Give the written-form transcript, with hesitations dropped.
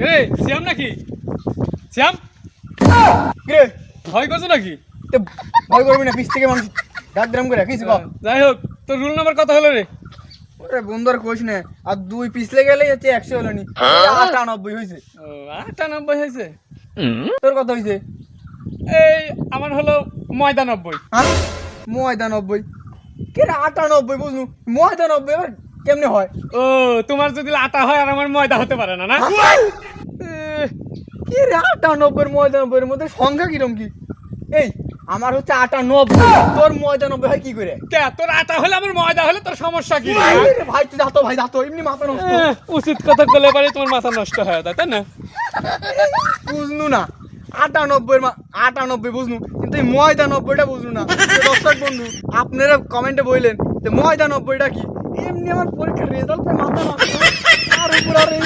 রে শ্যাম নাকি শ্যাম রে ভয় করছো নাকি? তে ভয় করবি না, পিছ থেকে মানুষ ডাক দিলাম করে কিছু কম। যাই হোক তোর রুল নাম্বার কত হলো রে? ওরে বন্ধুর কোশ না, আর দুই পিছলে গেলে হচ্ছে 100 হলো নি, 98 হয়েছে। ও 98 হয়েছে। তোর কত হয়েছে? এই আমার হলো 99। হ্যাঁ 99 কে রে 98 বুঝলু 99 এবার কেমনে হয়? ও তোমার যদি আটা হয় আর আমার ময়দা হতে পারে না না? কি রে 98 99 মধ্যে সংখ্যা কিরম কি? এই আমার হচ্ছে 98, তোর 99 হয় কি করে? কে তোর আটা হলে আমার ময়দা হলে তোর সমস্যা কি? আরে ভাই তুই যাতো ভাই যাতো, এমনি মাথা নষ্ট। উচিত কথা বলে পারে তোমার মাথা নষ্ট হয়ে যায় তাই না? বুঝনু না 98 বুঝনু, কিন্তু এই 99টা বুঝনু না। তো দর্শক বন্ধু আপনারা কমেন্টে বললেন যে 99টা কি? এমনি আমার পরীক্ষার রেজাল্ট মাথা নষ্ট, আর উপর আর এই